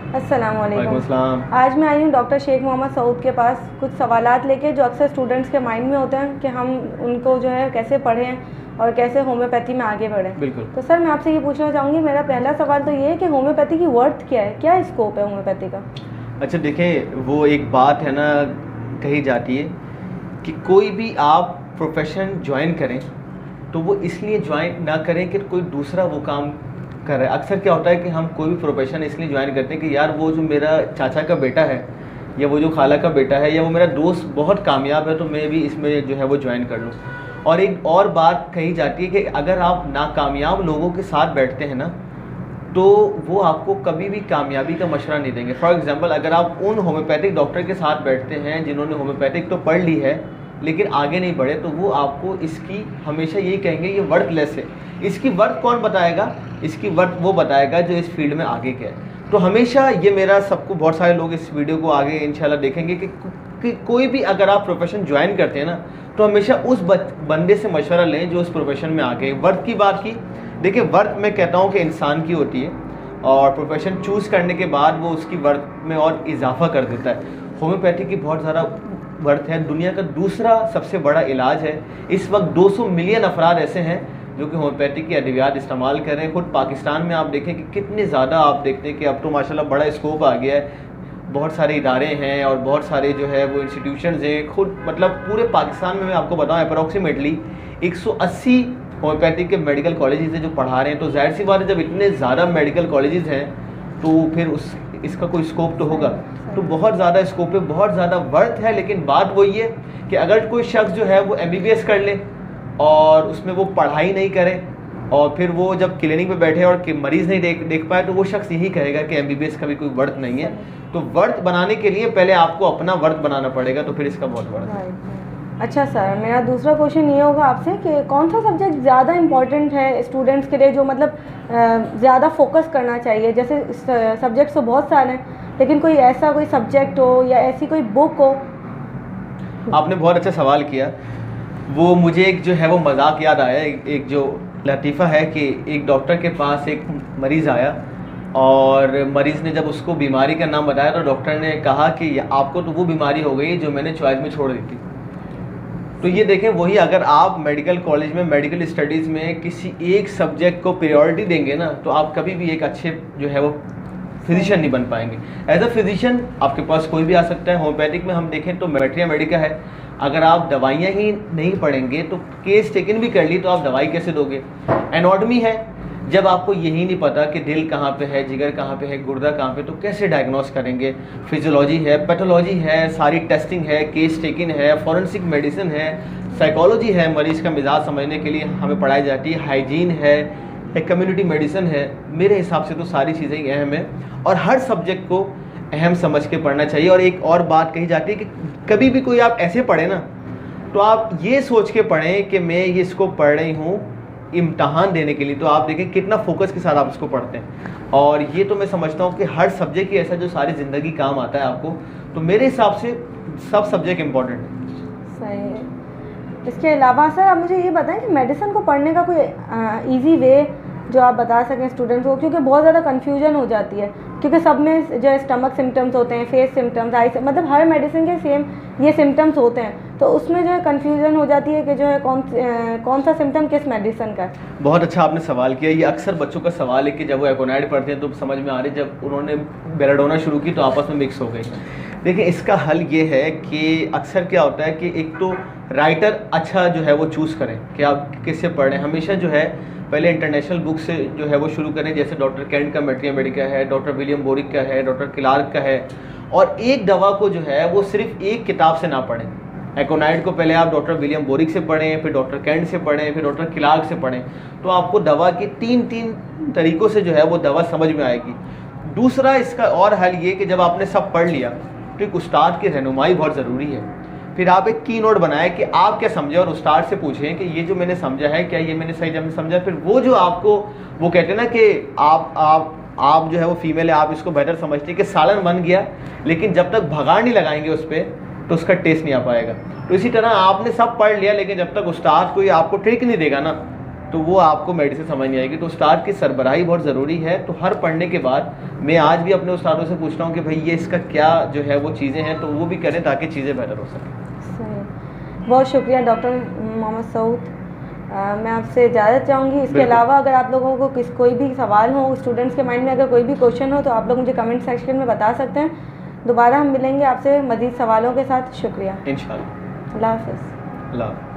अस्सलाम वालेकुम। अस्सलाम। आज मैं आई हूँ डॉक्टर शेख मोहम्मद सऊद के पास कुछ सवालात लेके जो अक्सर स्टूडेंट्स के माइंड में होते हैं कि हम उनको जो है कैसे पढ़ें और कैसे होम्योपैथी में आगे बढ़ें। बिल्कुल। तो सर मैं आपसे ये पूछना चाहूँगी, मेरा पहला सवाल तो ये है कि होम्योपैथी की वर्थ क्या है, क्या स्कोप है होम्योपैथी का? अच्छा देखें, वो एक बात है ना, कही जाती है कि कोई भी आप प्रोफेशन ज्वाइन करें तो वो इसलिए ज्वाइन ना करें कि कोई दूसरा वो काम कर रहा है। अक्सर क्या होता है कि हम कोई भी प्रोफेशन इसलिए ज्वाइन करते हैं कि यार वो जो मेरा चाचा का बेटा है या वो जो खाला का बेटा है या वो मेरा दोस्त बहुत कामयाब है तो मैं भी इसमें जो है वो ज्वाइन कर लूँ। और एक और बात कही जाती है कि अगर आप नाकामयाब लोगों के साथ बैठते हैं ना तो वो आपको कभी भी कामयाबी का मशवरा नहीं देंगे। फॉर एग्जांपल, अगर आप उन होम्योपैथिक डॉक्टर के साथ बैठते हैं जिन्होंने होम्योपैथिक तो पढ़ ली है लेकिन आगे नहीं बढ़े, तो वो आपको इसकी हमेशा यही कहेंगे ये वर्थलेस है। इसकी वर्थ कौन बताएगा? इसकी वर्थ वो बताएगा जो इस फील्ड में आगे क्या है। तो हमेशा ये मेरा सबको, बहुत सारे लोग इस वीडियो को आगे इंशाल्लाह देखेंगे कि कोई भी अगर आप प्रोफेशन ज्वाइन करते हैं ना तो हमेशा उस बंदे से मशवरा लें जो उस प्रोफेशन में आगे। वर्थ की बात की, देखिए वर्थ मैं कहता हूँ कि इंसान की होती है और प्रोफेशन चूज़ करने के बाद वो उसकी वर्थ में और इजाफा कर देता है। होम्योपैथी की बहुत ज़्यादा वर्थ है, दुनिया का दूसरा सबसे बड़ा इलाज है। इस वक्त 200 मिलियन अफराद ऐसे हैं जो कि होम्योपैथी की अद्वियात इस्तेमाल कर रहे हैं। खुद पाकिस्तान में आप देखें कि कितने ज़्यादा आप देखते हैं कि अब तो माशाल्लाह बड़ा स्कोप आ गया है, बहुत सारे इदारे हैं और बहुत सारे जो है वो इंस्टीट्यूशंस हैं। खुद मतलब पूरे पाकिस्तान में मैं आपको बताऊँ अप्रॉक्सीमेटली 180 होम्योपैथिक के मेडिकल कॉलेजेस हैं जो पढ़ा रहे हैं। तो जाहिर सी बात है जब इतने ज़्यादा मेडिकल कॉलेजेस हैं तो फिर इसका कोई स्कोप तो होगा। तो बहुत ज़्यादा स्कोप है, बहुत ज़्यादा वर्थ है। लेकिन बात वही है कि अगर कोई शख्स जो है वो MBBS कर ले और उसमें वो पढ़ाई नहीं करे और फिर वो जब क्लिनिक पे बैठे और मरीज़ नहीं देख पाए तो वो शख्स यही कहेगा कि MBBS का भी कोई वर्थ नहीं है। तो वर्थ बनाने के लिए पहले आपको अपना वर्थ बनाना पड़ेगा, तो फिर इसका बहुत वर्थ है। अच्छा सर, मेरा दूसरा क्वेश्चन ये होगा आपसे कि कौन सा सब्जेक्ट ज़्यादा इम्पॉर्टेंट है स्टूडेंट्स के लिए, जो मतलब ज़्यादा फोकस करना चाहिए? जैसे सब्जेक्ट्स तो बहुत सारे हैं लेकिन कोई ऐसा कोई सब्जेक्ट हो या ऐसी कोई बुक हो। आपने बहुत अच्छा सवाल किया। वो मुझे एक जो है वो मजाक याद आया, एक जो लतीफ़ा है कि एक डॉक्टर के पास एक मरीज़ आया और मरीज़ ने जब उसको बीमारी का नाम बताया तो डॉक्टर ने कहा कि आपको तो वो बीमारी हो गई जो मैंने चॉइस में छोड़ दी थी। तो ये देखें, वही अगर आप मेडिकल कॉलेज में मेडिकल स्टडीज़ में किसी एक सब्जेक्ट को प्रायोरिटी देंगे ना तो आप कभी भी एक अच्छे जो है वो फिजिशियन नहीं बन पाएंगे। एज अ फिजिशियन आपके पास कोई भी आ सकता है। होम्योपैथिक में हम देखें तो मैट्रिया मेडिका है, अगर आप दवाइयाँ ही नहीं पढ़ेंगे तो केस टेकन भी कर ली तो आप दवाई कैसे दोगे। एनाटॉमी है, जब आपको यही नहीं पता कि दिल कहाँ पे है, जिगर कहाँ पे है, गुर्दा कहाँ पे, तो कैसे डायग्नोस करेंगे। फिजियोलॉजी है, पैथोलॉजी है, सारी टेस्टिंग है, केस टेकिंग है, फॉरेंसिक मेडिसिन है, साइकोलॉजी है, मरीज़ का मिजाज समझने के लिए हमें पढ़ाई जाती है, हाइजीन है, कम्युनिटी मेडिसिन है। मेरे हिसाब से तो सारी चीज़ें ही अहम है और हर सब्जेक्ट को अहम समझ के पढ़ना चाहिए। और एक और बात कही जाती है कि कभी भी कोई आप ऐसे पढ़े ना तो आप ये सोच के पढ़ें कि मैं ये इसको पढ़ रही हूँ इम्तहान देने के लिए। तो आप देखें कितना फोकस के साथ आप इसको पढ़ते हैं। और ये तो मैं समझता हूँ कि हर सब्जेक्ट ही ऐसा जो सारी ज़िंदगी काम आता है आपको। तो मेरे हिसाब से सब सब्जेक्ट इम्पॉर्टेंट है। सही है। इसके अलावा सर आप मुझे ये बताएं कि मेडिसिन को पढ़ने का कोई ईजी वे जो आप बता सकें स्टूडेंट्स को, क्योंकि बहुत ज़्यादा कन्फ्यूजन हो जाती है, क्योंकि सब में जो है स्टमक सिम्टम्स होते हैं, फेस सिम्टम्स, आई मतलब हर मेडिसिन के सेम ये सिम्टम्स होते हैं, तो उसमें जो है कन्फ्यूजन हो जाती है कि जो है कौन सा सिम्टम किस मेडिसिन का है। बहुत अच्छा आपने सवाल किया। ये अक्सर बच्चों का सवाल है कि जब वो एकोनाइड पढ़ते हैं तो समझ में आ रही, जब उन्होंने बेलाडोना शुरू की तो आपस में मिक्स हो गई। देखिए इसका हल ये है कि अक्सर क्या होता है कि एक तो राइटर अच्छा जो है वो चूज़ करें कि आप किससे पढ़ रहे हैं। हमेशा जो है पहले इंटरनेशनल बुक से जो है वो शुरू करें, जैसे डॉक्टर कैंट का मैट्रिया मेडिका है, डॉक्टर विलियम बोरिक का है, डॉक्टर क्लार्क का है। और एक दवा को जो है वो सिर्फ एक किताब से ना पढ़ें। एकोनाइड को पहले आप डॉक्टर विलियम बोरिक से पढ़ें, फिर डॉक्टर कैंट से पढ़ें, फिर डॉक्टर क्लार्क से पढ़ें, तो आपको दवा की तीन तरीक़ों से जो है वो दवा समझ में आएगी। दूसरा इसका और हल ये कि जब आपने सब पढ़ लिया तो एक उस्ताद की रहनुमाई बहुत ज़रूरी है। फिर आप एक की नोट बनाएं कि आप क्या समझे और उस्ताद से पूछें कि ये जो मैंने समझा है क्या ये मैंने सही जब समझा। फिर वो जो आपको वो कहते हैं ना कि आप जो है वो फीमेल है, आप इसको बेहतर समझती है कि सालन बन गया, लेकिन जब तक भगाड़ नहीं लगाएंगे उस पर तो उसका टेस्ट नहीं आ पाएगा। तो इसी तरह आपने सब पढ़ लिया लेकिन जब तक उस्ताद कोई आपको ट्रिक नहीं देगा ना तो वो आपको मेडिसिन समझ नहीं आएगी। तो उस्ताद की सरबराही बहुत ज़रूरी है। तो हर पढ़ने के बाद मैं आज भी अपने उस्तादों से पूछता हूँ कि भाई ये इसका क्या जो है वो चीज़ें हैं, तो वो भी करें ताकि चीज़ें बेहतर हो सकें। सही, बहुत शुक्रिया डॉक्टर मोहम्मद सऊद। मैं आपसे इजाज़त चाहूँगी। इसके अलावा अगर आप लोगों को कोई भी सवाल हो, स्टूडेंट्स के माइंड में अगर कोई भी क्वेश्चन हो, तो आप लोग मुझे कमेंट सेक्शन में बता सकते हैं। दोबारा हम मिलेंगे आपसे मज़ीद सवालों के साथ। शुक्रिया। इंशाल्लाह। अल्लाह हाफ़िज़। अल्लाह।